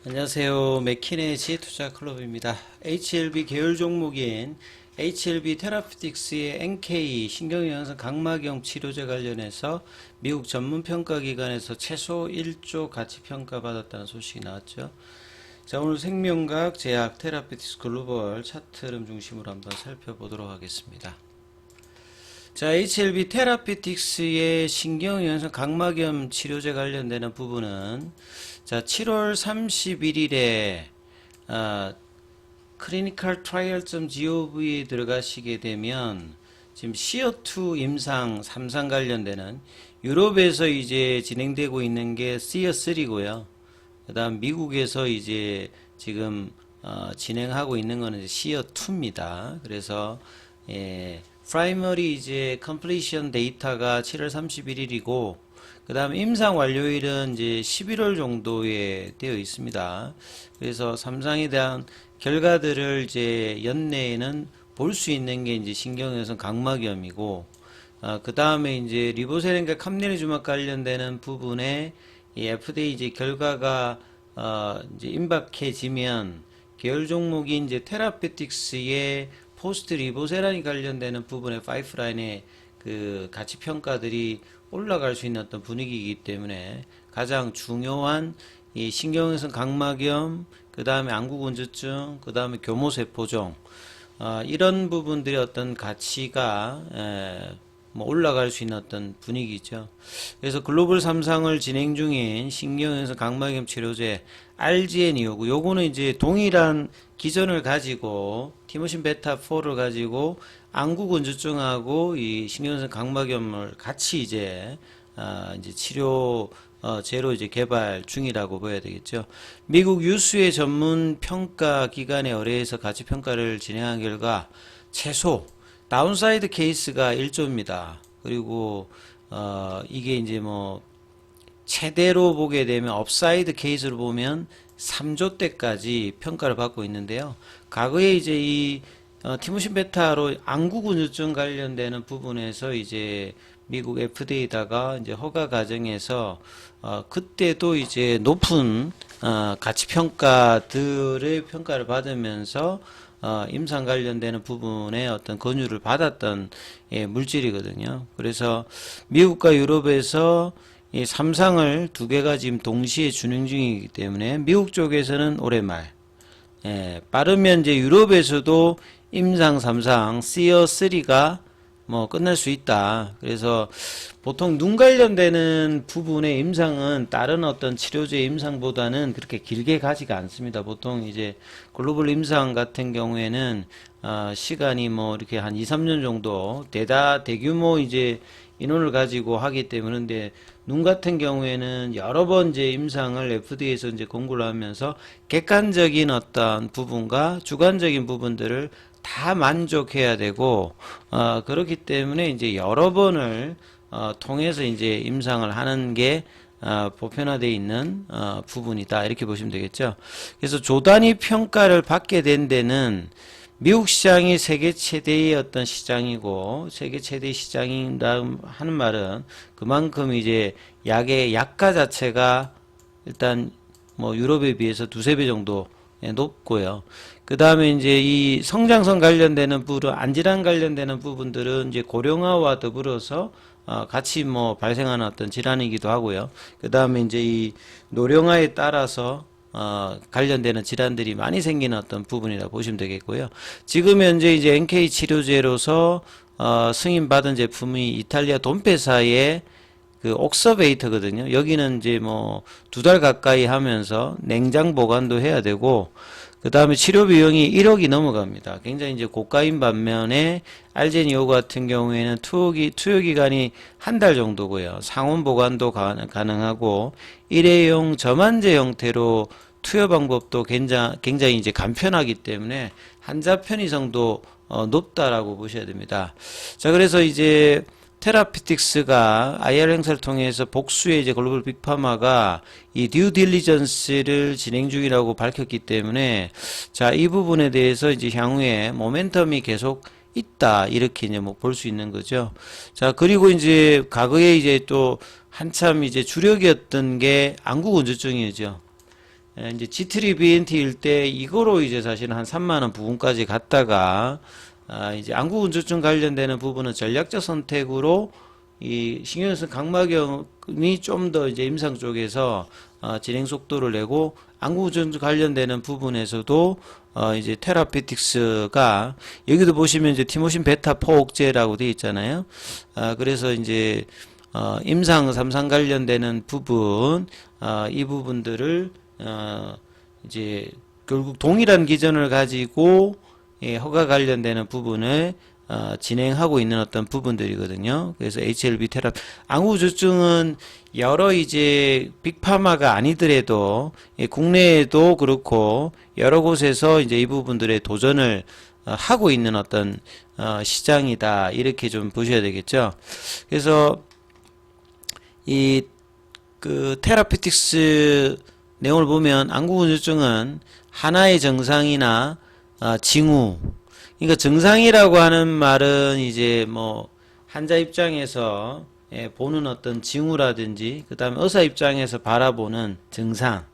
안녕하세요. 맥키네지 투자클럽입니다. HLB 계열 종목인 HLB 테라피틱스의 NK 신경영양성 각막염 치료제 관련해서 미국 전문평가기관에서 최소 1조 가치평가 받았다는 소식이 나왔죠. 자, 오늘 생명과학 제약 테라피틱스 글로벌 차트 흐름 중심으로 한번 살펴보도록 하겠습니다. 자, HLB 테라피틱스의 신경영양성 각막염 치료제 관련되는 부분은 자, 7월 31일에 clinicaltrial.gov에 들어가시게 되면 지금 시어2 임상 3상 관련되는 유럽에서 이제 진행되고 있는 게 시어3고요. 그다음 미국에서 이제 지금 진행하고 있는 거는 시어2입니다. 그래서 프라이머리 이제 컴플리션 데이터가 7월 31일이고 그 다음 임상 완료일은 이제 11월 정도에 되어 있습니다. 그래서 3상에 대한 결과들을 이제 연내에는 볼 수 있는 게 이제 신경영양성 각막염이고, 그 다음에 이제 리보세린과 캄네리주막 관련되는 부분에 이 FDA 이제 결과가 이제 임박해지면 계열 종목이 이제 테라피틱스의 포스트 리보세란이 관련되는 부분의 파이프라인의 그 가치 평가들이 올라갈 수 있는 어떤 분위기이기 때문에 가장 중요한 이 신경영양성 각막염, 그 다음에 안구건조증, 그 다음에 교모세포종, 이런 부분들의 어떤 가치가 뭐 올라갈 수 있는 어떤 분위기죠. 그래서 글로벌 3상을 진행 중인 신경영양성 각막염 치료제 RGN이오고, 요거는 이제 동일한 기전을 가지고 티모신 베타 4를 가지고 안구건조증하고 이 신경영양성 각막염을 같이 이제 치료 제로 이제 개발 중이라고 봐야 되겠죠. 미국 유수의 전문 평가 기관에 의뢰해서 가치 평가를 진행한 결과 최소 다운사이드 케이스가 1조입니다. 그리고 이게 이제 뭐 최대로 보게 되면 업사이드 케이스로 보면 3조대까지 평가를 받고 있는데요. 과거에 이제 이 티모신 베타로 안구건조증 관련되는 부분에서 이제 미국 FDA다가 이제 허가 과정에서 그때도 이제 높은 가치 평가들의 평가를 받으면서 임상 관련되는 부분에 어떤 권유를 받았던 물질이거든요. 그래서 미국과 유럽에서 이 3상을 두 개가 지금 동시에 진행 중이기 때문에 미국 쪽에서는 올해 말, 빠르면 이제 유럽에서도 임상 3상 시어3가 뭐 끝날 수 있다. 그래서 보통 눈 관련되는 부분의 임상은 다른 어떤 치료제 임상보다는 그렇게 길게 가지가 않습니다. 보통 이제 글로벌 임상 같은 경우에는 시간이 뭐 이렇게 한 2, 3년 정도 대규모 이제 인원을 가지고 하기 때문에, 근데 눈 같은 경우에는 여러 번 이제 임상을 FDA에서 이제 공고를 하면서 객관적인 어떤 부분과 주관적인 부분들을 다 만족해야 되고, 그렇기 때문에 이제 여러 번을 통해서 이제 임상을 하는 게 보편화되어 있는 부분이다, 이렇게 보시면 되겠죠. 그래서 조단위 평가를 받게 된 데는 미국 시장이 세계 최대의 어떤 시장이고, 세계 최대의 시장이다 하는 말은 그만큼 이제 약의 약가 자체가 일단 뭐 유럽에 비해서 두세 배 정도 높고요. 그 다음에 이제 이 성장성 관련되는 부분, 안질환 관련되는 부분들은 이제 고령화와 더불어서 같이 뭐 발생하는 어떤 질환이기도 하고요. 그 다음에 이제 이 노령화에 따라서 관련되는 질환들이 많이 생기는 어떤 부분이라 보시면 되겠고요. 지금 현재 이제 NK 치료제로서 승인받은 제품이 이탈리아 돈페사의 그 옥서베이터거든요. 여기는 이제 뭐 2달 가까이 하면서 냉장 보관도 해야 되고, 그 다음에 치료 비용이 1억이 넘어갑니다. 굉장히 이제 고가인 반면에 알제니오 같은 경우에는 투여 기간이 한 달 정도고요. 상온 보관도 가능하고 일회용 저만제 형태로 투여 방법도 굉장히 이제 간편하기 때문에 환자 편의성도 높다라고 보셔야 됩니다. 자, 그래서 이제 테라피틱스가 IR 행사를 통해서 복수의 이제 글로벌 빅파마가 이 듀 딜리전스를 진행 중이라고 밝혔기 때문에, 자, 이 부분에 대해서 이제 향후에 모멘텀이 계속 있다, 이렇게 이제 뭐 볼 수 있는 거죠. 자, 그리고 이제 과거에 이제 또 한참 이제 주력이었던 게 안구건조증이죠. 이제 G3 BNT일 때 이거로 이제 사실은 한 3만원 부분까지 갔다가 이제 안구건조증 관련되는 부분은 전략적 선택으로 이 신경성 각막염이 좀 더 이제 임상 쪽에서 진행 속도를 내고 안구건조증 관련되는 부분에서도 이제 테라피틱스가 여기도 보시면 이제 티모신 베타 포옥제라고 되어 있잖아요. 그래서 이제 임상 3상 관련되는 부분 이 부분들을 이제 결국 동일한 기전을 가지고 허가 관련되는 부분을 진행하고 있는 어떤 부분들이거든요. 그래서 HLB 테라피, 안구조증은 여러 이제 빅파마가 아니더라도 국내에도 그렇고 여러 곳에서 이제 이 부분들의 도전을 하고 있는 어떤 시장이다 이렇게 좀 보셔야 되겠죠. 그래서 이 그 테라피틱스 내용을 보면 안구건조증은 하나의 증상이나 징후, 그러니까 증상이라고 하는 말은 이제 뭐 환자 입장에서 보는 어떤 징후라든지 그 다음에 의사 입장에서 바라보는 증상,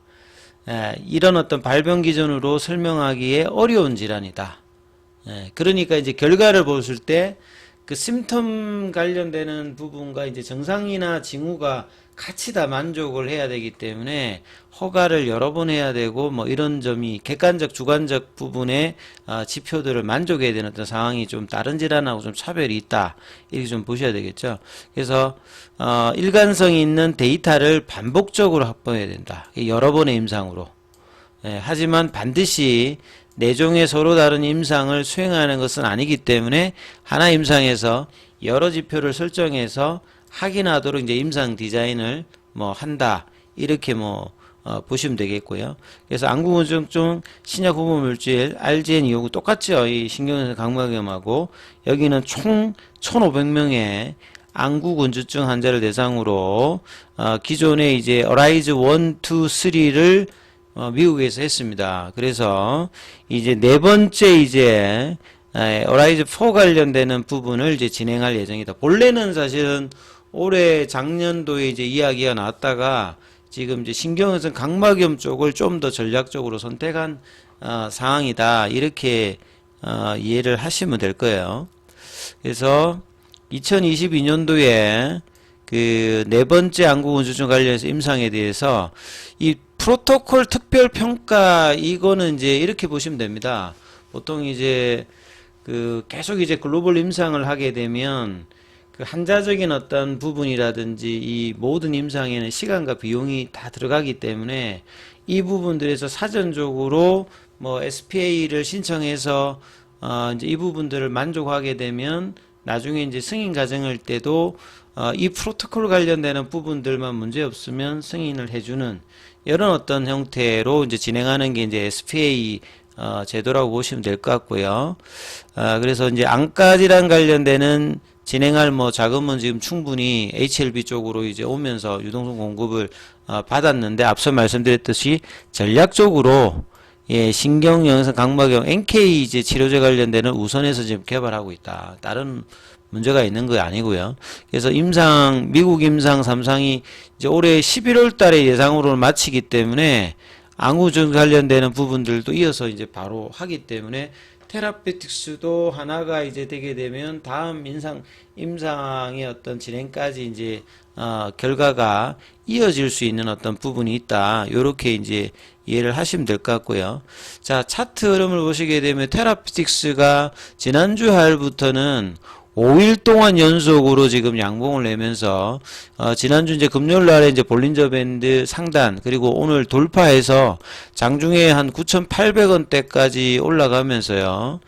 이런 어떤 발병 기준으로 설명하기에 어려운 질환이다. 그러니까 이제 결과를 보실 때 그 심텀 관련되는 부분과 이제 증상이나 징후가 같이 다 만족을 해야 되기 때문에 허가를 여러 번 해야 되고 뭐 이런 점이 객관적 주관적 부분의 지표들을 만족해야 되는 어떤 상황이 좀 다른 질환하고 좀 차별이 있다 이렇게 좀 보셔야 되겠죠. 그래서 일관성이 있는 데이터를 반복적으로 확보해야 된다. 여러 번의 임상으로. 하지만 반드시 네 종의 서로 다른 임상을 수행하는 것은 아니기 때문에 하나 임상에서 여러 지표를 설정해서 확인하도록 이제 임상 디자인을 뭐 한다 이렇게 뭐 보시면 되겠고요. 그래서 안구건조증 신약 후보 물질 RGN259 똑같죠. 이 신경성 각막염하고 여기는 총 1,500명의 안구건조증 환자를 대상으로 기존에 이제 어라이즈 1, 2, 3를 미국에서 했습니다. 그래서 이제 네 번째 이제 어라이즈 4 관련되는 부분을 이제 진행할 예정이다. 본래는 사실은 올해 작년도에 이제 이야기가 나왔다가 지금 이제 신경성 각막염 쪽을 좀 더 전략적으로 선택한 상황이다. 이렇게 이해를 하시면 될 거예요. 그래서 2022년도에 그 네 번째 안구건조증 관련해서 임상에 대해서 이 프로토콜 특별평가 이거는 이제 이렇게 보시면 됩니다. 보통 이제 그 계속 이제 글로벌 임상을 하게 되면 그 한자적인 어떤 부분이라든지 이 모든 임상에는 시간과 비용이 다 들어가기 때문에 이 부분들에서 사전적으로 뭐 SPA를 신청해서 이제 이 부분들을 만족하게 되면 나중에 이제 승인 과정할 때도 이 프로토콜 관련되는 부분들만 문제 없으면 승인을 해주는 이런 어떤 형태로 이제 진행하는 게 이제 SPA 제도라고 보시면 될 것 같고요. 그래서 이제 안과질환 관련되는 진행할 뭐 자금은 지금 충분히 HLB 쪽으로 이제 오면서 유동성 공급을 받았는데 앞서 말씀드렸듯이 전략적으로 신경영상 각막염 NK 이제 치료제 관련되는 우선해서 지금 개발하고 있다. 다른 문제가 있는 거 아니고요. 그래서 임상 미국 임상 3상이 이제 올해 11월 달에 예상으로는 마치기 때문에 안구증 관련되는 부분들도 이어서 이제 바로 하기 때문에 테라피틱스도 하나가 이제 되게 되면 다음 임상의 어떤 진행까지 이제 결과가 이어질 수 있는 어떤 부분이 있다. 요렇게 이제 이해를 하시면 될 것 같고요. 자, 차트 흐름을 보시게 되면 테라피틱스가 지난주 화요일부터는 5일 동안 연속으로 지금 양봉을 내면서 지난주 이제 금요일 날에 이제 볼린저 밴드 상단 그리고 오늘 돌파해서 장중에 한 9,800원대까지 올라가면서요.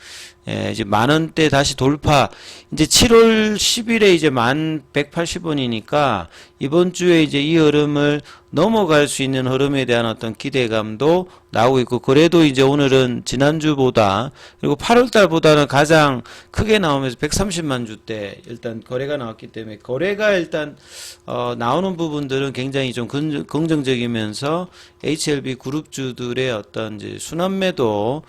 이제 만원대 다시 돌파. 이제 7월 10일에 이제 1180원이니까 이번 주에 이제 이 흐름을 넘어갈 수 있는 흐름에 대한 어떤 기대감도 나오고 있고, 그래도 이제 오늘은 지난주보다 그리고 8월 달보다는 가장 크게 나오면서 130만 주대 일단 거래가 나왔기 때문에 거래가 일단 나오는 부분들은 굉장히 좀 긍정적이면서 HLB 그룹주들의 어떤 이제 순환매도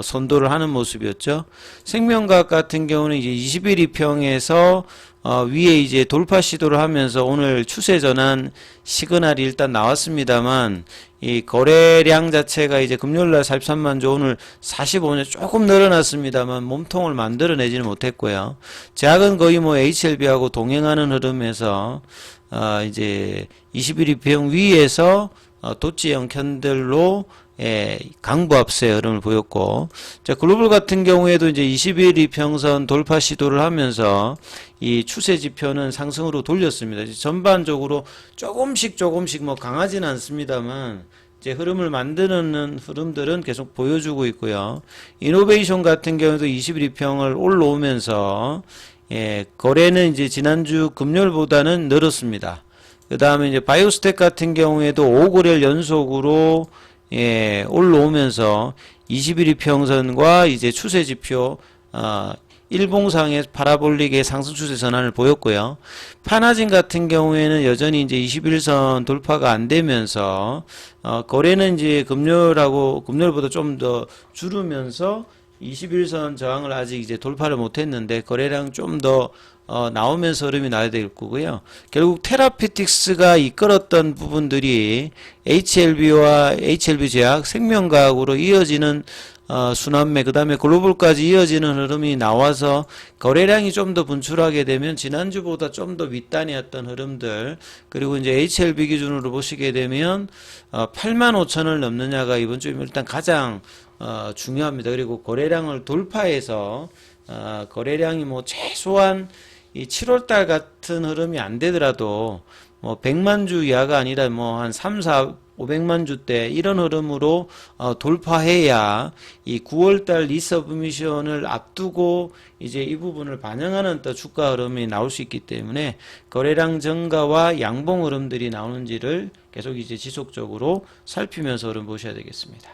선도를 하는 모습이었죠. 생명과학 같은 경우는 이제 21위 평에서 위에 이제 돌파 시도를 하면서 오늘 추세 전환 시그널이 일단 나왔습니다만 이 거래량 자체가 이제 금요일날 43만 주 오늘 45년 조금 늘어났습니다만 몸통을 만들어내지는 못했고요. 제약은 거의 뭐 HLB하고 동행하는 흐름에서 이제 21일평 위에서 도치형 캔들로 강보 압수의 흐름을 보였고, 자, 글로벌 같은 경우에도 이제 21일 이평선 돌파 시도를 하면서 이 추세 지표는 상승으로 돌렸습니다. 전반적으로 조금씩 뭐 강하지는 않습니다만 이제 흐름을 만드는 흐름들은 계속 보여주고 있고요. 이노베이션 같은 경우도 21일평을 올라오면서 거래는 이제 지난주 금요일보다는 늘었습니다. 그 다음에 이제 바이오스텍 같은 경우에도 5거래일 연속으로 올라오면서 21일 평선과 이제 추세 지표 일봉상의 파라볼릭의 상승 추세 전환을 보였고요. 파나진 같은 경우에는 여전히 이제 21선 돌파가 안 되면서 거래는 이제 금요일보다 좀 더 줄으면서 21선 저항을 아직 이제 돌파를 못 했는데 거래량 좀 더 나오면서 흐름이 나야 될 거고요. 결국 테라피틱스가 이끌었던 부분들이 HLB와 HLB 제약, 생명과학으로 이어지는 순환매, 그 다음에 글로벌까지 이어지는 흐름이 나와서 거래량이 좀 더 분출하게 되면 지난주보다 좀 더 윗단이었던 흐름들, 그리고 이제 HLB 기준으로 보시게 되면 85,000을 넘느냐가 이번 주에 일단 가장 중요합니다. 그리고 거래량을 돌파해서 거래량이 뭐 최소한 이 7월달 같은 흐름이 안 되더라도 뭐 100만 주 이하가 아니라 뭐 한 3, 4, 500만 주대 이런 흐름으로 돌파해야 이 9월달 리서브미션을 앞두고 이제 이 부분을 반영하는 또 주가 흐름이 나올 수 있기 때문에 거래량 증가와 양봉 흐름들이 나오는지를 계속 이제 지속적으로 살피면서 흐름 보셔야 되겠습니다.